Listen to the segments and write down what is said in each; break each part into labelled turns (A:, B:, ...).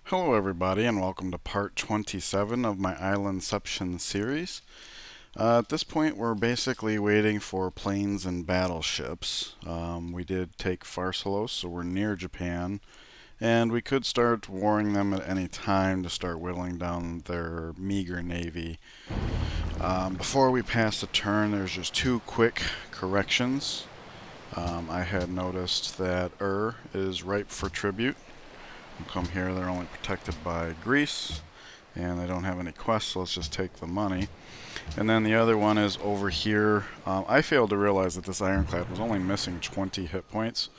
A: Hello everybody and welcome to part 27 of my Islandception series. At this point we're basically waiting for planes and battleships. We did take Pharsalos, so we're near Japan, and we could start warring them at any time to start whittling down their meager navy. Before we pass the turn, there's just two quick corrections. I had noticed that is ripe for tribute. We'll come here, they're only protected by Greece, and they don't have any quests, so let's just take the money. And then the other one is over here. I failed to realize that this ironclad was only missing 20 hit points.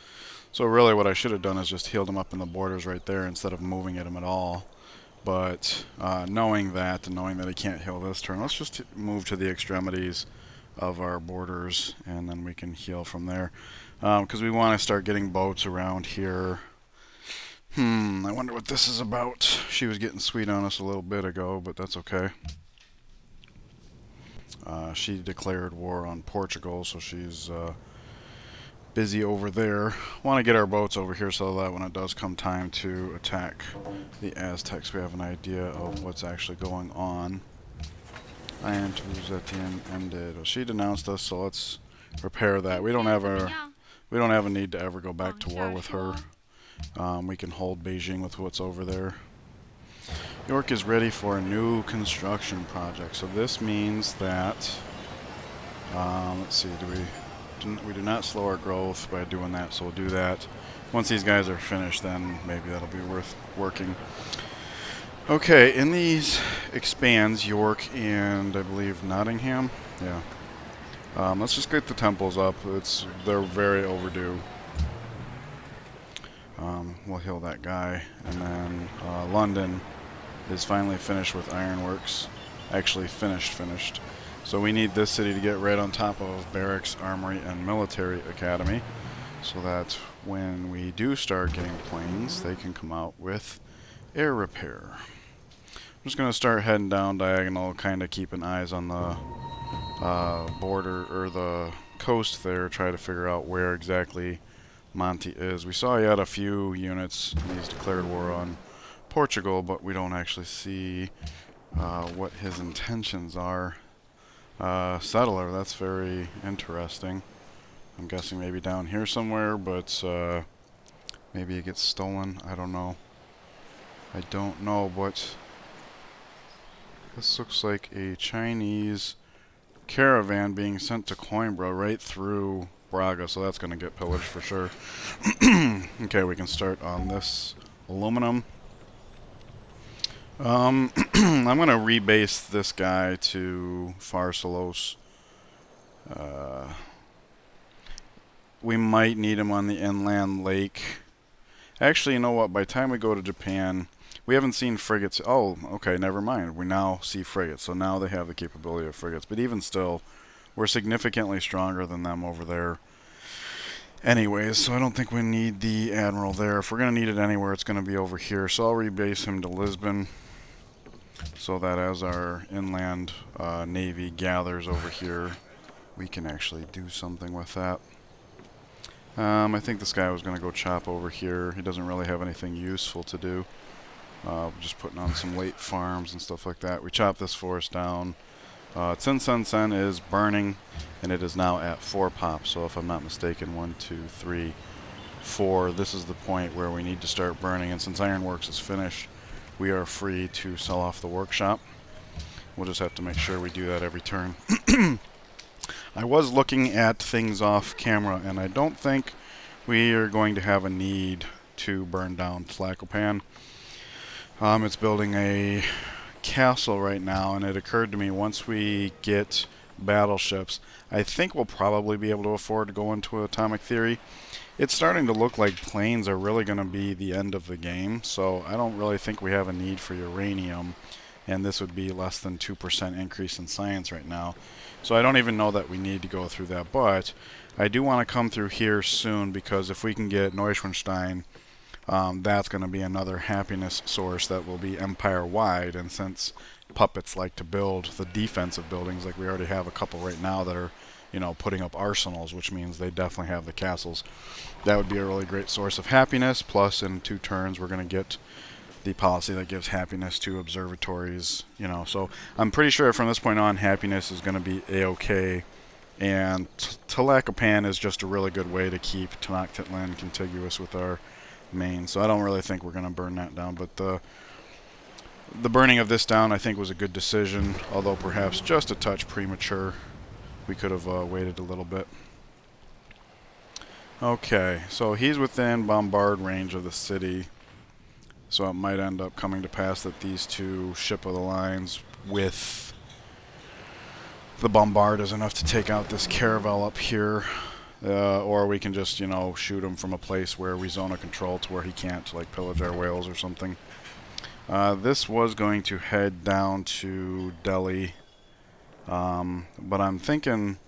A: So really what I should have done is just healed him up in the borders right there instead of moving at him at all. But knowing that and knowing that he can't heal this turn, let's just move to the extremities of our borders and then we can heal from there. Because we want to start getting boats around here. I wonder what this is about. She was getting sweet on us a little bit ago, but that's okay. She declared war on Portugal, so she's busy over there. Want to get our boats over here so that when it does come time to attack the Aztecs, we have an idea of what's actually going on. Iron Tools at the end ended. Well, she denounced us, so let's repair that. We don't have a need to ever go back to war with her. We can hold Beijing with what's over there. York is ready for a new construction project. So this means that, let's see, we do not slow our growth by doing that, so we'll do that. Once these guys are finished, then maybe that'll be worth working. Okay, in these expands, York and I believe Nottingham. Yeah. Let's just get the temples up. They're very overdue. We'll heal that guy, and then London is finally finished with ironworks. Actually finished. So we need this city to get right on top of barracks, armory, and military academy, so that when we do start getting planes, they can come out with air repair. I'm just going to start heading down diagonal, kind of keeping eyes on the border or the coast there, try to figure out where exactly Monty is. We saw he had a few units and he's declared war on Portugal, but we don't actually see what his intentions are. Settler, that's very interesting. I'm guessing maybe down here somewhere, but maybe it gets stolen. I don't know, but this looks like a Chinese caravan being sent to Coimbra right through Braga, so that's going to get pillaged for sure. Okay, we can start on this aluminum. I'm going to rebase this guy to Pharsalos. We might need him on the inland lake. Actually, you know what? By the time we go to Japan, we haven't seen frigates. Oh, okay, never mind. We now see frigates, so now they have the capability of frigates. But even still, we're significantly stronger than them over there. Anyways, so I don't think we need the admiral there. If we're going to need it anywhere, it's going to be over here. So I'll rebase him to Lisbon, so that as our inland navy gathers over here, we can actually do something with that. I think this guy was going to go chop over here. He doesn't really have anything useful to do. Just putting on some late farms and stuff like that. We chop this forest down. Tsin is burning, and it is now at 4 pops. So if I'm not mistaken, 1, 2, 3, 4. This is the point where we need to start burning. And since Ironworks is finished, we are free to sell off the workshop. We'll just have to make sure we do that every turn. I was looking at things off camera, and I don't think we are going to have a need to burn down Tlacopan. It's building a castle right now, and it occurred to me once we get battleships, I think we'll probably be able to afford to go into atomic theory. It's starting to look like planes are really going to be the end of the game, so I don't really think we have a need for uranium, and this would be less than 2% increase in science right now. So I don't even know that we need to go through that, but I do want to come through here soon, because if we can get Neuschwanstein, that's going to be another happiness source that will be empire-wide, and since puppets like to build the defensive buildings, like we already have a couple right now that are, you know, putting up arsenals, which means they definitely have the castles. That would be a really great source of happiness, plus in 2 turns we're going to get the policy that gives happiness to observatories, you know. So I'm pretty sure from this point on, happiness is going to be a-okay, and Tlacopan is just a really good way to keep Tenochtitlan contiguous with our main. So I don't really think we're going to burn that down, but the burning of this down I think was a good decision, although perhaps just a touch premature. We could have waited a little bit. Okay, so he's within bombard range of the city. So it might end up coming to pass that these two ship of the lines with the bombard is enough to take out this caravel up here. Or we can just, you know, shoot him from a place where we zone a control to where he can't, like, pillage our whales or something. This was going to head down to Delhi. But I'm thinking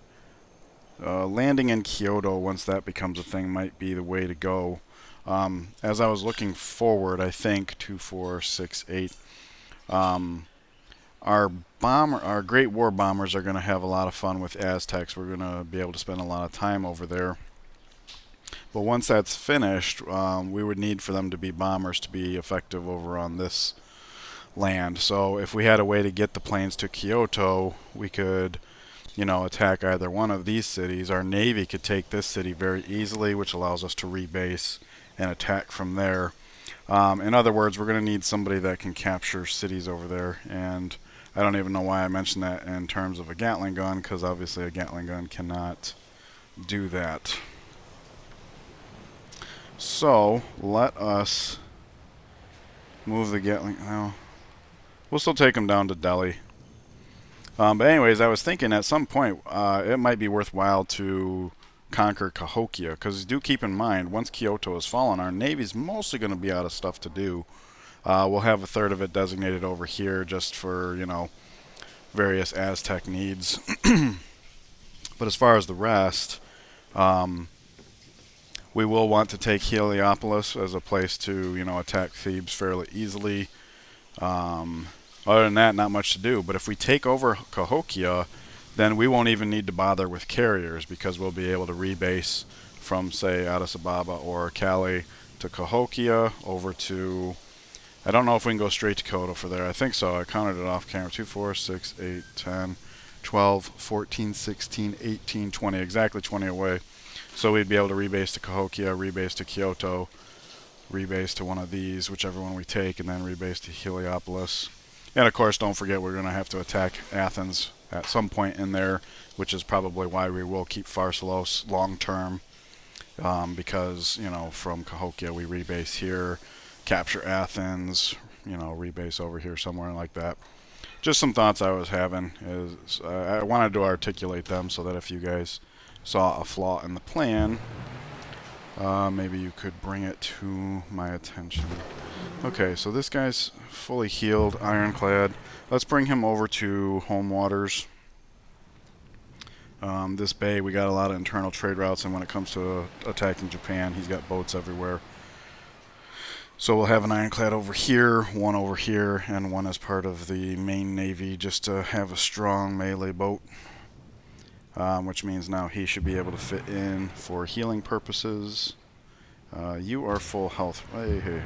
A: landing in Kyoto, once that becomes a thing, might be the way to go. As I was looking forward, I think 2, 4, 6, 8. Our Great War bombers are going to have a lot of fun with Aztecs. We're going to be able to spend a lot of time over there. But once that's finished, we would need for them to be bombers to be effective over on this land. So if we had a way to get the planes to Kyoto, we could, you know, attack either one of these cities. Our navy could take this city very easily, which allows us to rebase and attack from there. In other words, we're going to need somebody that can capture cities over there, and I don't even know why I mentioned that in terms of a Gatling gun, because obviously a Gatling gun cannot do that. So let us move the Gatling. Well, we'll still take them down to Delhi. But anyways, I was thinking at some point it might be worthwhile to conquer Cahokia, because do keep in mind, once Kyoto has fallen, our navy's mostly going to be out of stuff to do. We'll have a third of it designated over here just for, you know, various Aztec needs. But as far as the rest, we will want to take Heliopolis as a place to, you know, attack Thebes fairly easily. Other than that, not much to do. But if we take over Cahokia, then we won't even need to bother with carriers, because we'll be able to rebase from, say, Addis Ababa or Cali to Cahokia over to... I don't know if we can go straight to Kyoto for there. I think so. I counted it off camera. 2, 4, 6, 8, 10, 12, 14, 16, 18, 20. Exactly 20 away. So we'd be able to rebase to Cahokia, rebase to Kyoto, rebase to one of these, whichever one we take, and then rebase to Heliopolis. And of course, don't forget we're going to have to attack Athens at some point in there, which is probably why we will keep Pharsalos long term, because, you know, from Cahokia we rebase here, capture Athens, you know, rebase over here somewhere like that. Just some thoughts I was having. Is I wanted to articulate them so that if you guys saw a flaw in the plan, maybe you could bring it to my attention. Okay, so this guy's fully healed, ironclad. Let's bring him over to home waters. This bay, we got a lot of internal trade routes, and when it comes to attacking Japan, he's got boats everywhere. So we'll have an ironclad over here, and one as part of the main navy, just to have a strong melee boat. Which means now he should be able to fit in for healing purposes. You are full health. Hey.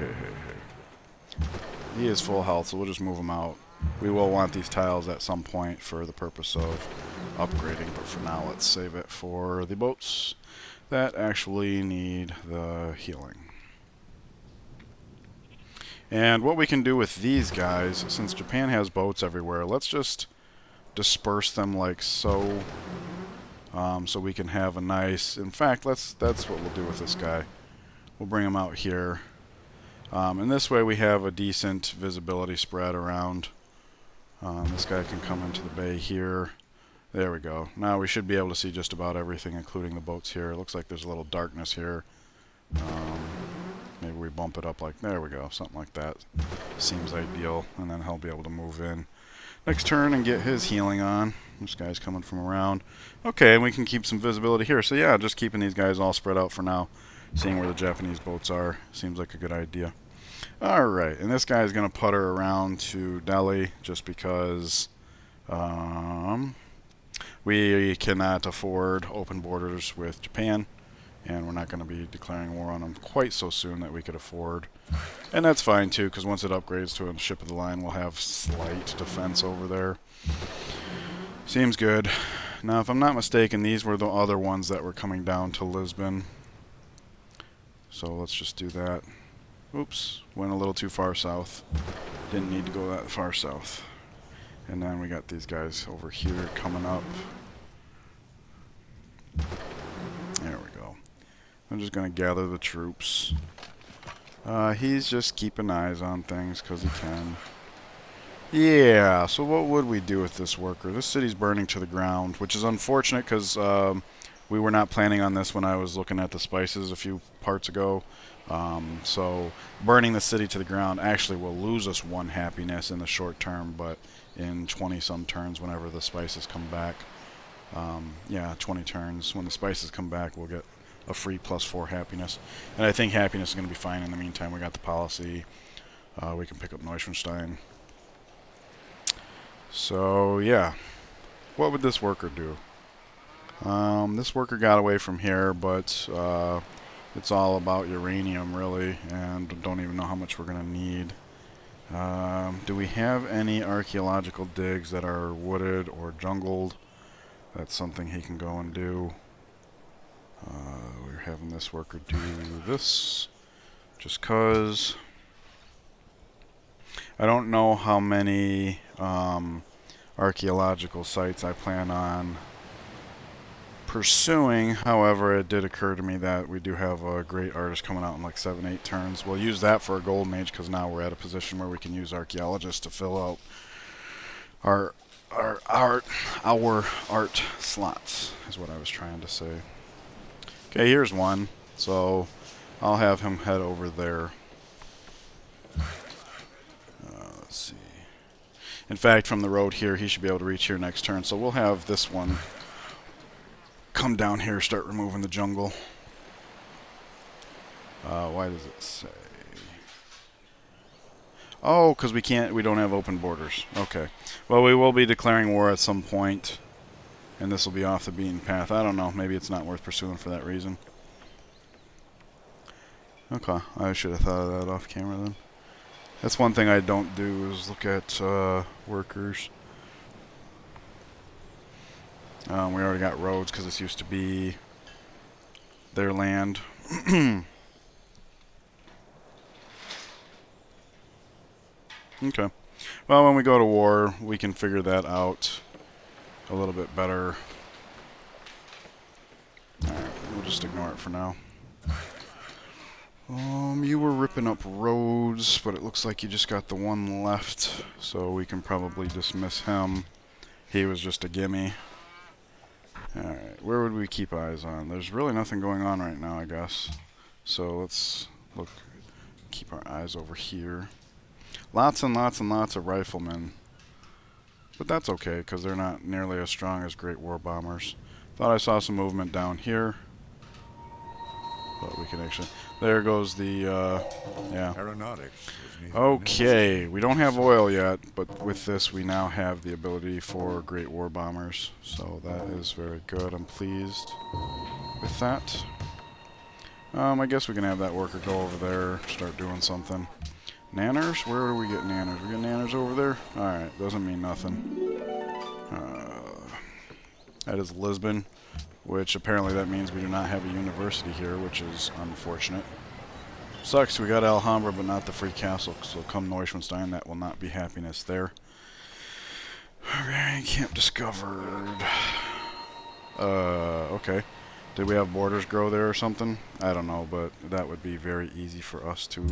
A: He is full health, so we'll just move him out. We will want these tiles at some point for the purpose of upgrading, but for now let's save it for the boats that actually need the healing. And what we can do with these guys, since Japan has boats everywhere, let's just disperse them like so. So we can have a nice... In fact, that's what we'll do with this guy. We'll bring him out here. And this way we have a decent visibility spread around. This guy can come into the bay here. There we go. Now we should be able to see just about everything, including the boats here. It looks like there's a little darkness here. Maybe we bump it up like... There we go. Something like that. Seems ideal. And then he'll be able to move in next turn and get his healing on. This guy's coming from around. Okay, and we can keep some visibility here. So yeah, just keeping these guys all spread out for now. Seeing where the Japanese boats are seems like a good idea. Alright, and this guy's going to putter around to Delhi just because we cannot afford open borders with Japan. and we're not going to be declaring war on them quite so soon that we could afford. And that's fine too, because once it upgrades to a ship of the line, we'll have slight defense over there. Seems good. Now, if I'm not mistaken, these were the other ones that were coming down to Lisbon. So let's just do that. Oops, went a little too far south. Didn't need to go that far south. And then we got these guys over here coming up. There we go. I'm just going to gather the troops. He's just keeping eyes on things because he can. Yeah, so what would we do with this worker? This city's burning to the ground, which is unfortunate because we were not planning on this when I was looking at the spices a few parts ago. So burning the city to the ground actually will lose us 1 happiness in the short term, but in 20-some turns whenever the spices come back, yeah, 20 turns, when the spices come back, we'll get a free +4 happiness. And I think happiness is going to be fine in the meantime. We got the policy. We can pick up Neuschwanstein. So, yeah. What would this worker do? This worker got away from here, but it's all about uranium, really, and don't even know how much we're going to need. Do we have any archaeological digs that are wooded or jungled? That's something he can go and do. We're having this worker do this just because I don't know how many archaeological sites I plan on pursuing. However, it did occur to me that we do have a great artist coming out in like 7-8 turns. We'll use that for a golden age because now we're at a position where we can use archaeologists to fill out our art slots, is what I was trying to say. Okay, here's one. So I'll have him head over there. Let's see. In fact, from the road here, he should be able to reach here next turn. So we'll have this one come down here, start removing the jungle. Why does it say? Oh, because we don't have open borders. Okay. Well, we will be declaring war at some point, and this will be off the beaten path. I don't know. Maybe it's not worth pursuing for that reason. Okay. I should have thought of that off camera then. That's one thing I don't do is look at workers. We already got roads because this used to be their land. Okay. Well, when we go to war, we can figure that out a little bit better. Alright, we'll just ignore it for now. You were ripping up roads, but it looks like you just got the one left, so we can probably dismiss him. He was just a gimme. Alright, where would we keep eyes on? There's really nothing going on right now, I guess. So let's look, keep our eyes over here. Lots and lots and lots of riflemen. But that's okay, because they're not nearly as strong as great war bombers. Thought I saw some movement down here. But we can actually... There goes the, yeah.
B: Aeronautics.
A: Okay, we don't have oil yet, but with this we now have the ability for great war bombers. So that is very good. I'm pleased with that. I guess we can have that worker go over there, start doing something. Nanners? Where do we get nanners? We get nanners over there? Alright, doesn't mean nothing. That is Lisbon, which apparently that means we do not have a university here, which is unfortunate. Sucks, we got Alhambra, but not the free castle, so come Neuschwanstein, that will not be happiness there. Alright, camp discovered. Okay. Did we have borders grow there or something? I don't know, but that would be very easy for us to...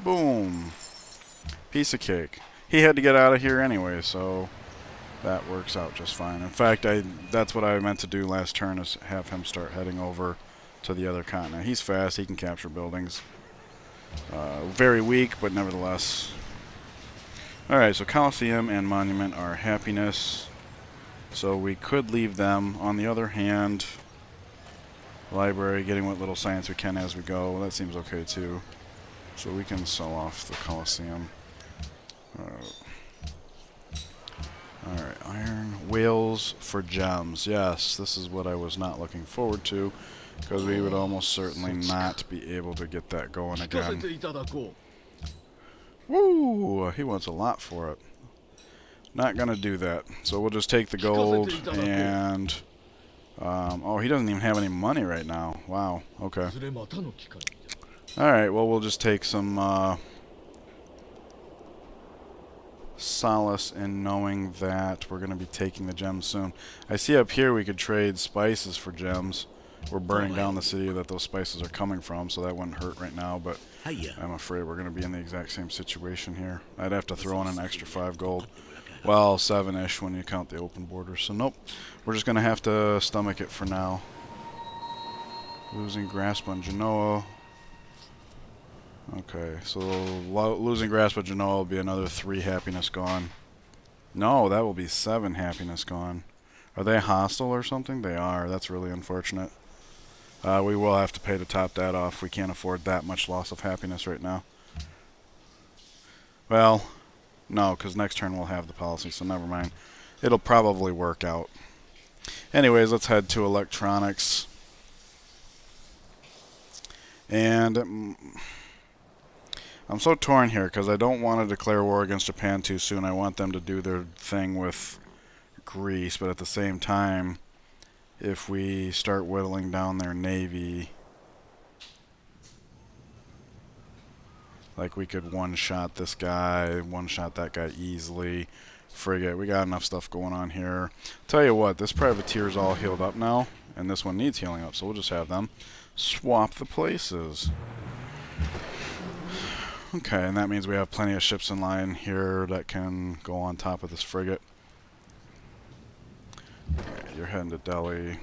A: Boom! Piece of cake. He had to get out of here anyway, so that works out just fine. In fact, that's what I meant to do last turn, is have him start heading over to the other continent. He's fast, he can capture buildings. Very weak, but nevertheless. Alright, so Colosseum and Monument are happiness. So we could leave them. On the other hand, library, getting what little science we can as we go. Well, that seems okay too. So we can sell off the Colosseum. Alright, iron. Whales for gems. Yes, this is what I was not looking forward to. because we would almost certainly not be able to get that going again. Woo! He wants a lot for it. Not gonna do that. So we'll just take the gold and... oh, he doesn't even have any money right now. Wow. Okay. Alright, well, we'll just take some solace in knowing that we're going to be taking the gems soon. I see up here we could trade spices for gems. We're burning down the city that those spices are coming from, so that wouldn't hurt right now, but I'm afraid we're going to be in the exact same situation here. I'd have to throw in an extra 5 gold. Well, 7-ish when you count the open borders. So nope, we're just going to have to stomach it for now. Losing grasp on Genoa. Okay, so losing grasp of Genoa will be another 3 happiness gone. No, that will be 7 happiness gone. Are they hostile or something? They are. That's really unfortunate. We will have to pay to top that off. We can't afford that much loss of happiness right now. Well, no, because next turn we'll have the policy, so never mind. It'll probably work out. Anyways, let's head to electronics. And... I'm so torn here because I don't want to declare war against Japan too soon. I want them to do their thing with Greece, but at the same time, if we start whittling down their navy, like we could one-shot this guy, one-shot that guy easily. Frigate, we got enough stuff going on here. Tell you what, this privateer's all healed up now, and this one needs healing up, so we'll just have them swap the places. Okay, and that means we have plenty of ships in line here that can go on top of this frigate. Alright, you're heading to Delhi.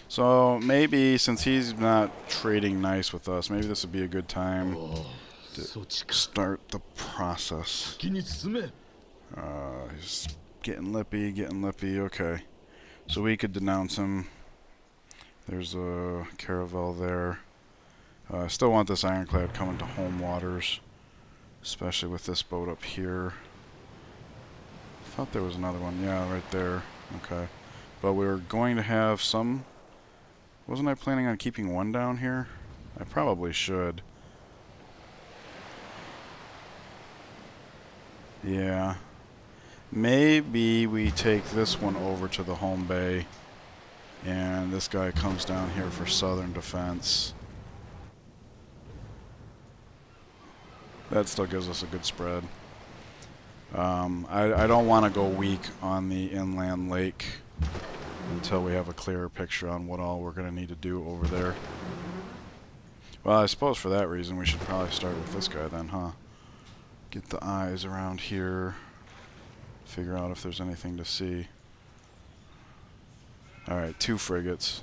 A: So maybe, since he's not trading nice with us, maybe this would be a good time to start the process. He's getting lippy, okay. So we could denounce him. There's a caravel there. I still want this ironclad coming to home waters, especially with this boat up here. I thought there was another one. Yeah, right there. Okay. But we were going to have some... Wasn't I planning on keeping one down here? I probably should. Yeah. Maybe we take this one over to the home bay, and this guy comes down here for southern defense. That still gives us a good spread. I don't want to go weak on the inland lake until we have a clearer picture on what all we're going to need to do over there. Well, I suppose for that reason we should probably start with this guy then, huh? Get the eyes around here. Figure out if there's anything to see. Alright, 2 frigates.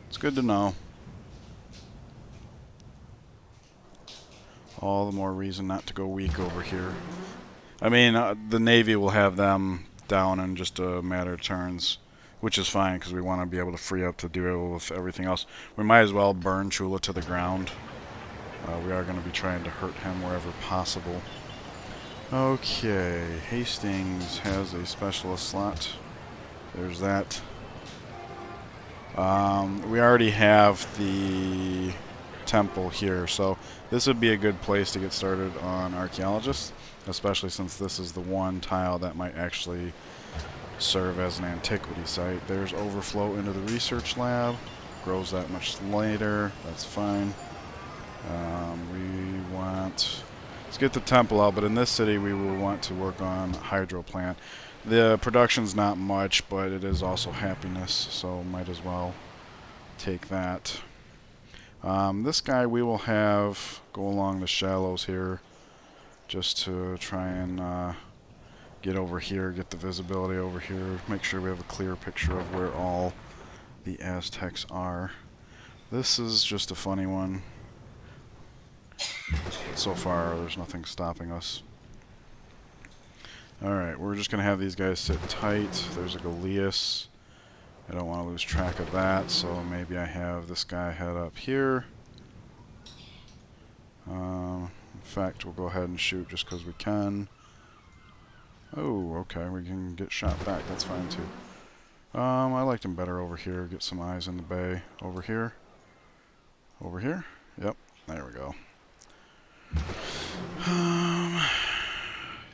A: It's good to know. All the more reason not to go weak over here. I mean, the Navy will have them down in just a matter of turns, which is fine because we want to be able to free up to deal with everything else. We might as well burn Chula to the ground. We are going to be trying to hurt him wherever possible. Okay, Hastings has a specialist slot. There's that. We already have the temple here, so this would be a good place to get started on archaeologists, especially since this is the one tile that might actually serve as an antiquity site. There's overflow into the research lab, grows that much later, that's fine. We want, let's get the temple out, but in this city we will want to work on hydro plant. The production's not much, but it is also happiness, so might as well take that. This guy we will have go along the shallows here just to try and get over here, get the visibility over here, make sure we have a clear picture of where all the Aztecs are. This is just a funny one. So far there's nothing stopping us. Alright, we're just going to have these guys sit tight. There's a Galeas. I don't want to lose track of that, so maybe I have this guy head up here. In fact, we'll go ahead and shoot just because we can. Oh, okay, we can get shot back. That's fine too. I liked him better over here. Get some eyes in the bay over here. Over here? Yep, there we go.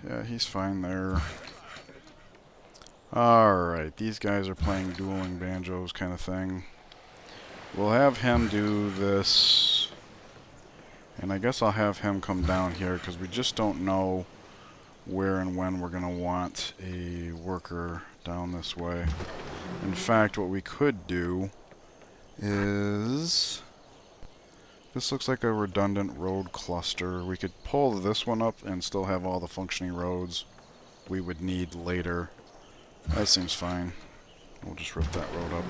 A: Yeah, he's fine there. Alright, these guys are playing dueling banjos kind of thing. We'll have him do this. And I guess I'll have him come down here because we just don't know where and when we're going to want a worker down this way. In fact, what we could do is... This looks like a redundant road cluster. We could pull this one up and still have all the functioning roads we would need later. That seems fine. We'll just rip that road up.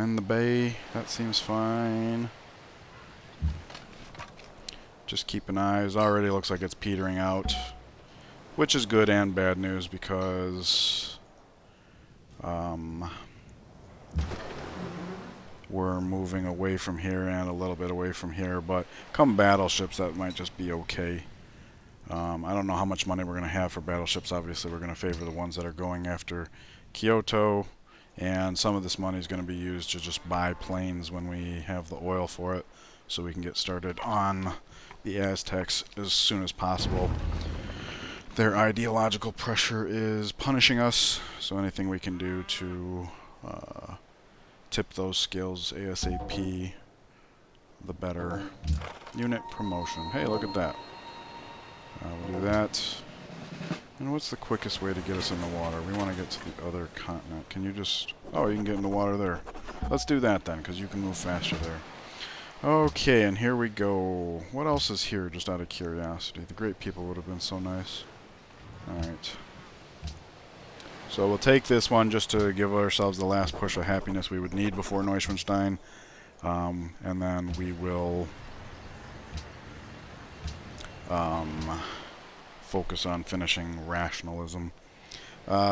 A: In the bay, that seems fine. Just keep an eye. It already looks like it's petering out, which is good and bad news because we're moving away from here and a little bit away from here, but come battleships, that might just be okay. I don't know how much money we're going to have for battleships. Obviously, we're going to favor the ones that are going after Kyoto, and some of this money is going to be used to just buy planes when we have the oil for it, so we can get started on the Aztecs as soon as possible. Their ideological pressure is punishing us, so anything we can do to tip those skills ASAP, the better. Unit promotion. Hey, look at that. We'll do that. And what's the quickest way to get us in the water? We want to get to the other continent. Can you just... Oh, you can get in the water there. Let's do that then, because you can move faster there. Okay, and here we go. What else is here, just out of curiosity? The Great People would have been so nice. Alright. So we'll take this one just to give ourselves the last push of happiness we would need before Neuschwanstein. And then we will focus on finishing rationalism.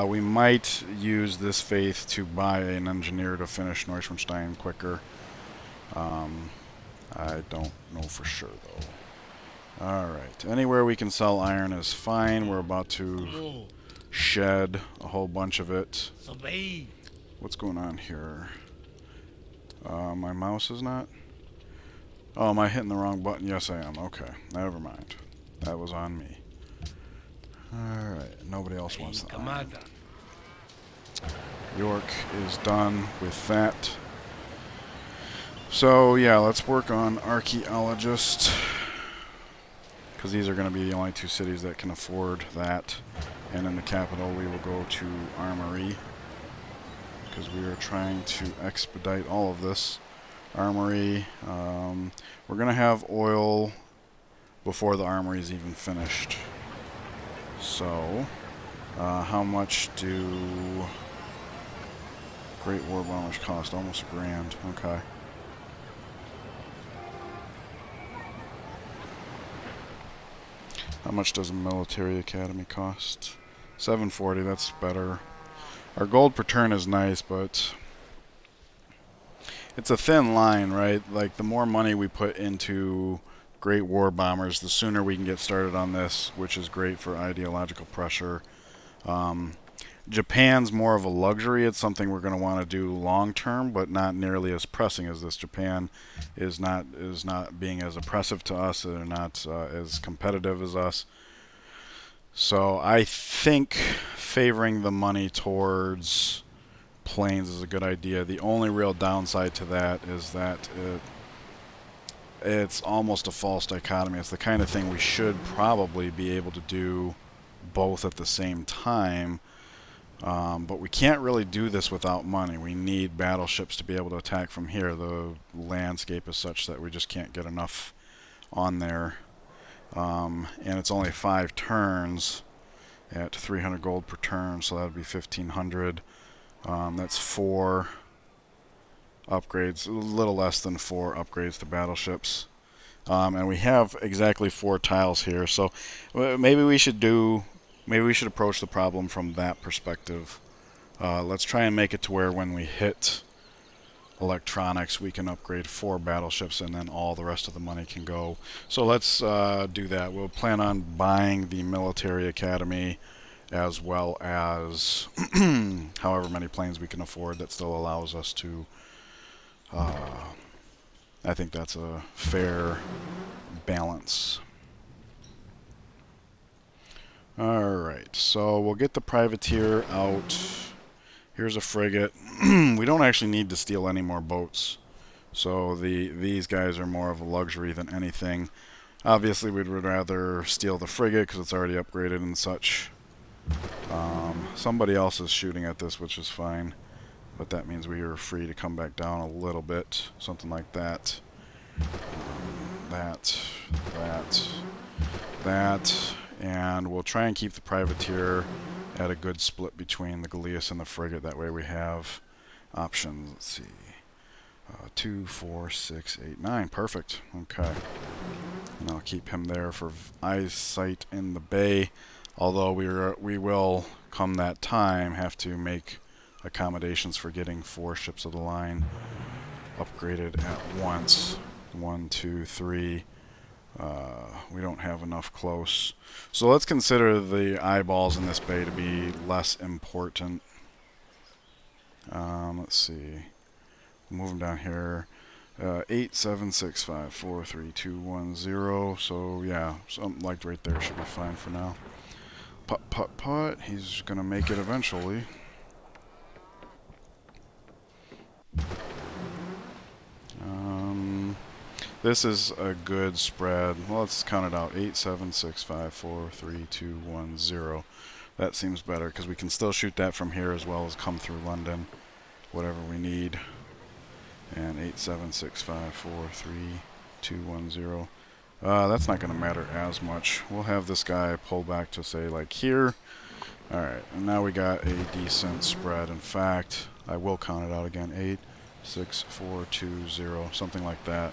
A: We might use this faith to buy an engineer to finish Neuschwanstein quicker. I don't know for sure, though. Alright, anywhere we can sell iron is fine. We're about to shed a whole bunch of it. What's going on here? My mouse is not? Oh, am I hitting the wrong button? Yes, I am. Okay, never mind. That was on me. Alright, nobody else wants the iron. York is done with that. So, yeah, let's work on archaeologist, because these are going to be the only two cities that can afford that. And in the capital, we will go to armory, because we are trying to expedite all of this. Armory, we're going to have oil before the armory is even finished. So, how much do Great War Bombers cost? Almost $1,000. Okay. How much does a military academy cost? $740, that's better. Our gold per turn is nice, but it's a thin line, right? Like, the more money we put into Great War Bombers, the sooner we can get started on this, which is great for ideological pressure. Japan's more of a luxury. It's something we're going to want to do long term, but not nearly as pressing as this. Japan is not being as oppressive to us. They're not as competitive as us. So I think favoring the money towards planes is a good idea. The only real downside to that is that it's almost a false dichotomy. It's the kind of thing we should probably be able to do both at the same time. But we can't really do this without money. We need battleships to be able to attack from here. The landscape is such that we just can't get enough on there. And it's only 5 turns at 300 gold per turn, so that would be 1,500. That's 4 upgrades, a little less than 4 upgrades to battleships. And we have exactly 4 tiles here, so maybe we should approach the problem from that perspective. Let's try and make it to where when we hit electronics, we can upgrade 4 battleships, and then all the rest of the money can go. So let's do that. We'll plan on buying the military academy, as well as however many planes we can afford that still allows us to I think that's a fair balance. Alright, so we'll get the privateer out. Here's a frigate. We don't actually need to steal any more boats. So these guys are more of a luxury than anything. Obviously, we'd rather steal the frigate because it's already upgraded and such. Somebody else is shooting at this, which is fine. But that means we are free to come back down a little bit. Something like that. That. And we'll try and keep the privateer at a good split between the Galleass and the frigate. That way we have options. Let's see. 2, 4, 6, 8, 9. Perfect. Okay. And I'll keep him there for eyesight in the bay. Although we will, come that time, have to make accommodations for getting 4 ships of the line upgraded at once. 1, 2, 3. We don't have enough close. So let's consider the eyeballs in this bay to be less important. Let's see. Move them down here. 8, 7, 6, 5, 4, 3, 2, 1, 0. So yeah, something like right there should be fine for now. Putt. He's gonna make it eventually. This is a good spread. Well, let's count it out. 8, 7, 6, 5, 4, 3, 2, 1, 0. That seems better because we can still shoot that from here as well as come through London. Whatever we need. And 8, 7, 6, 5, 4, 3, 2, 1, 0. That's not going to matter as much. We'll have this guy pull back to say like here. Alright, and now we got a decent spread. In fact, I will count it out again. 8, 6, 4, 2, 0. Something like that.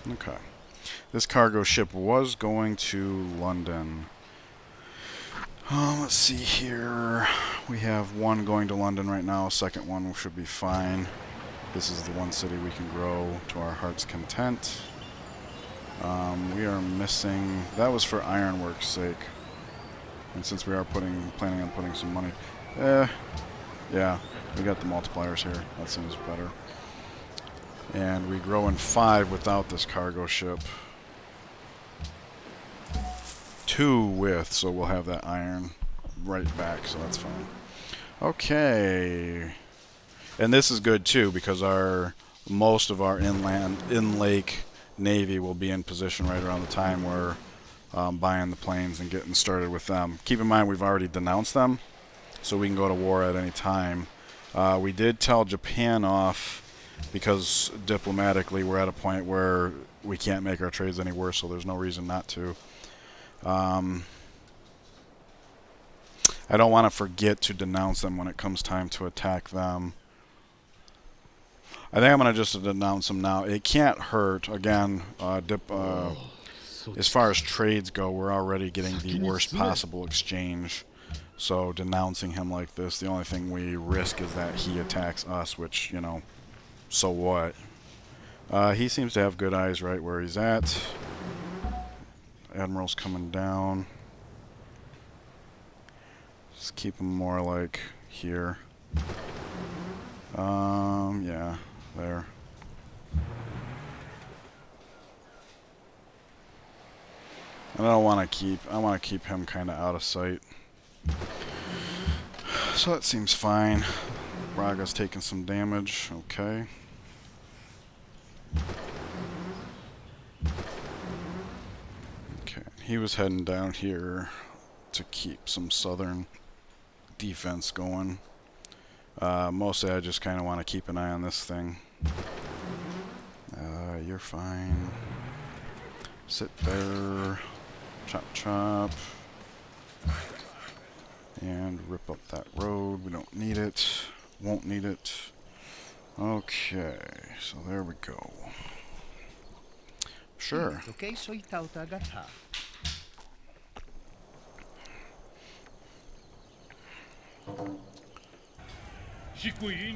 A: Okay. This cargo ship was going to London. Let's see here. We have one going to London right now. Second one should be fine. This is the one city we can grow to our heart's content. We are missing... That was for ironwork's sake. And since we are planning on putting some money... yeah, we got the multipliers here. That seems better. And we grow in 5 without this cargo ship. 2 with, so we'll have that iron right back, so that's fine. Okay. And this is good too, because most of our in-lake navy will be in position right around the time we're buying the planes and getting started with them. Keep in mind we've already denounced them, so we can go to war at any time. We did tell Japan off because diplomatically we're at a point where we can't make our trades any worse, so there's no reason not to. I don't want to forget to denounce them when it comes time to attack them. I think I'm going to just denounce them now. It can't hurt. Again, as far as trades go, we're already getting the worst possible exchange. So denouncing him like this, the only thing we risk is that he attacks us, which, you know, so what? He seems to have good eyes right where he's at. Admiral's coming down. Just keep him more like here. Yeah, there. And I want to keep him kind of out of sight. So that seems fine. Braga's taking some damage. Okay. Okay, he was heading down here to keep some southern defense going. Mostly I just kind of want to keep an eye on this thing. You're fine. Sit there. Chop chop. And rip up that road. We don't need it. Won't need it. Okay, so there we go. Sure.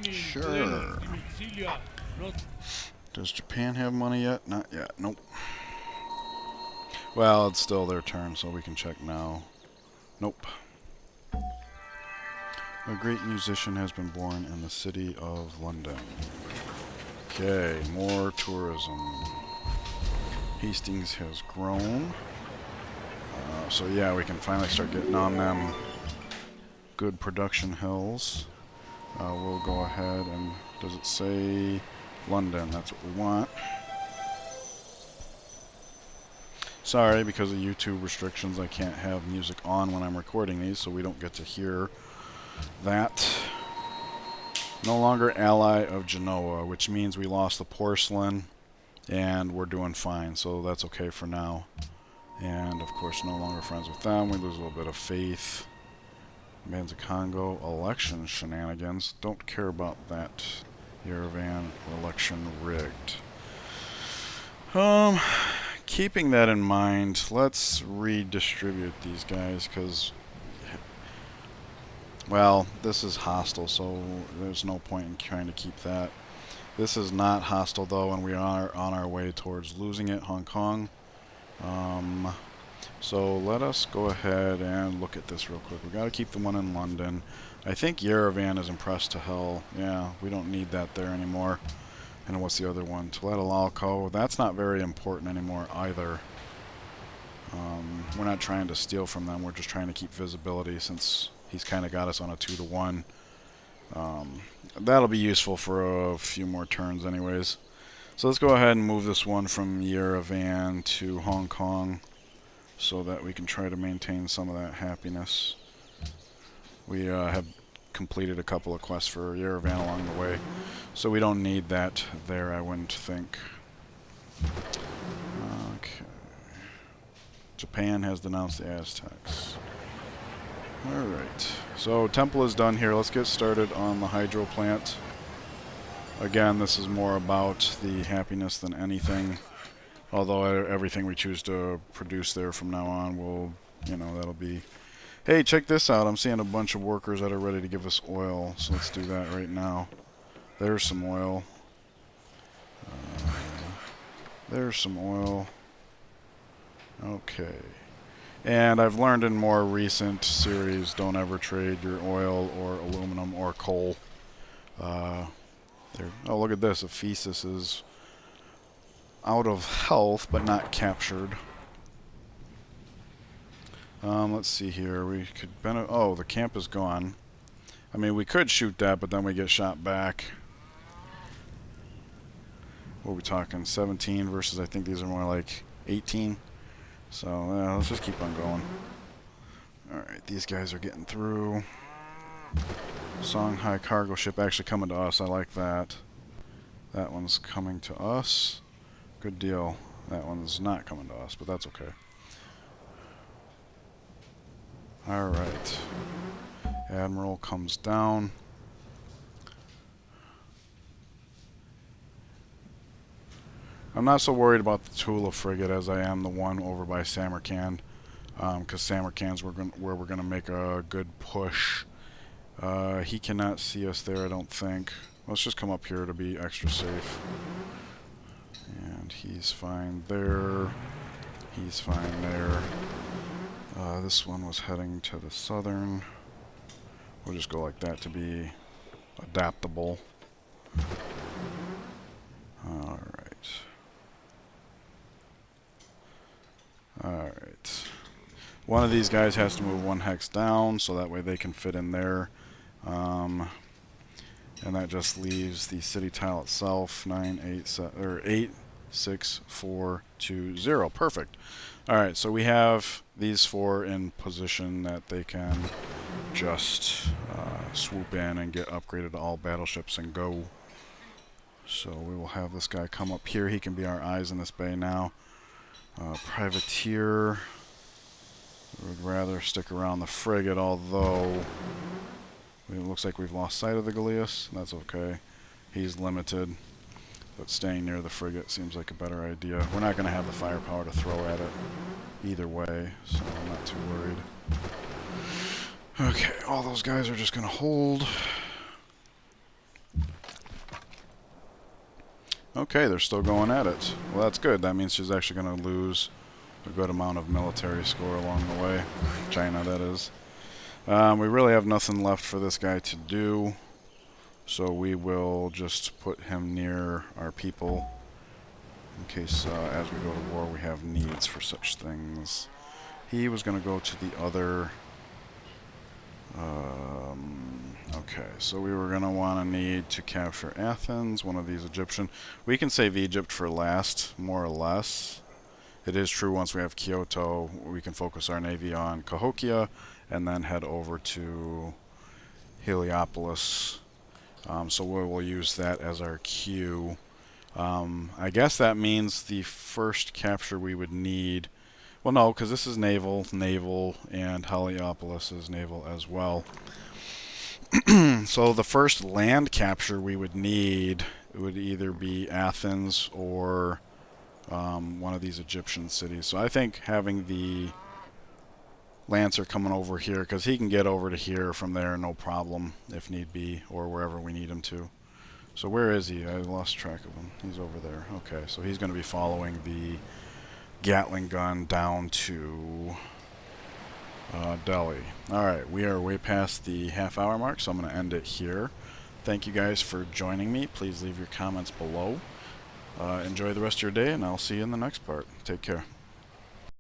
A: Sure. Does Japan have money yet? Not yet. Nope. Well, it's still their turn, so we can check now. Nope. A great musician has been born in the city of London. Okay, more tourism. Hastings has grown. So yeah, we can finally start getting on them good production hills. We'll go ahead and, does it say London? That's what we want. Sorry, because of YouTube restrictions, I can't have music on when I'm recording these, so we don't get to hear that. No longer ally of Genoa, which means we lost the porcelain, and we're doing fine, so that's okay for now. And, of course, no longer friends with them. We lose a little bit of faith. Bands of Congo, election shenanigans. Don't care about that. Yerevan, election rigged. Keeping that in mind, let's redistribute these guys, because, well, this is hostile, so there's no point in trying to keep that. This is not hostile, though, and we are on our way towards losing it, Hong Kong. So let us go ahead and look at this real quick. We got to keep the one in London. I think Yerevan is impressed to hell. Yeah, we don't need that there anymore. And what's the other one? Tlatelolco. That's not very important anymore either. We're not trying to steal from them. We're just trying to keep visibility since he's kind of got us on a 2-to-1. That'll be useful for a few more turns anyways. So let's go ahead and move this one from Yerevan to Hong Kong so that we can try to maintain some of that happiness. We have completed a couple of quests for Yerevan along the way, so we don't need that there, I wouldn't think. Okay. Japan has denounced the Aztecs. Alright, so temple is done here. Let's get started on the hydro plant. Again, this is more about the happiness than anything. Although everything we choose to produce there from now on will, you know, that'll be... Hey, check this out. I'm seeing a bunch of workers that are ready to give us oil. So let's do that right now. There's some oil. There's some oil. Okay. And I've learned in more recent series, don't ever trade your oil or aluminum or coal. Oh, look at this. Ephesus is out of health, but not captured. Let's see here. We could oh, the camp is gone. I mean, we could shoot that, but then we get shot back. What are we talking? 17 versus, I think these are more like 18. So, yeah, let's just keep on going. Alright, these guys are getting through. Songhai cargo ship actually coming to us. I like that. That one's coming to us. Good deal. That one's not coming to us, but that's okay. Alright. Admiral comes down. I'm not so worried about the Tula frigate as I am the one over by Samarkand, because Samarkand's where we're going to make a good push. He cannot see us there, I don't think. Let's just come up here to be extra safe. And he's fine there. He's fine there. This one was heading to the southern. We'll just go like that to be adaptable. Alright. Alright. One of these guys has to move one hex down so that way they can fit in there. And that just leaves the city tile itself. 8, 6, 4, 2, 0. Perfect. Alright, so we have these four in position that they can just swoop in and get upgraded to all battleships and go. So we will have this guy come up here. He can be our eyes in this bay now. Privateer. We would rather stick around the frigate, although it looks like we've lost sight of the Galeas. That's okay. He's limited. But staying near the frigate seems like a better idea. We're not going to have the firepower to throw at it either way, so I'm not too worried. Okay, all those guys are just going to hold. Okay, they're still going at it. Well, that's good. That means she's actually going to lose a good amount of military score along the way. China, that is. We really have nothing left for this guy to do. So we will just put him near our people in case as we go to war we have needs for such things. He was going to go to the other... okay, so we were going to want to need to capture Athens, one of these Egyptian. We can save Egypt for last, more or less. It is true once we have Kyoto, we can focus our navy on Cahokia and then head over to Heliopolis. So we'll use that as our cue. I guess that means the first capture we would need... Well, no, because this is naval, and Heliopolis is naval as well. So the first land capture we would need would either be Athens or one of these Egyptian cities. So I think having the Lancer coming over here, because he can get over to here from there no problem if need be, or wherever we need him to. So where is he? I lost track of him. He's over there. Okay, so he's going to be following the Gatling gun down to Delhi. Alright, we are way past the half-hour mark, so I'm going to end it here. Thank you guys for joining me. Please leave your comments below. Enjoy the rest of your day, and I'll see you in the next part. Take care.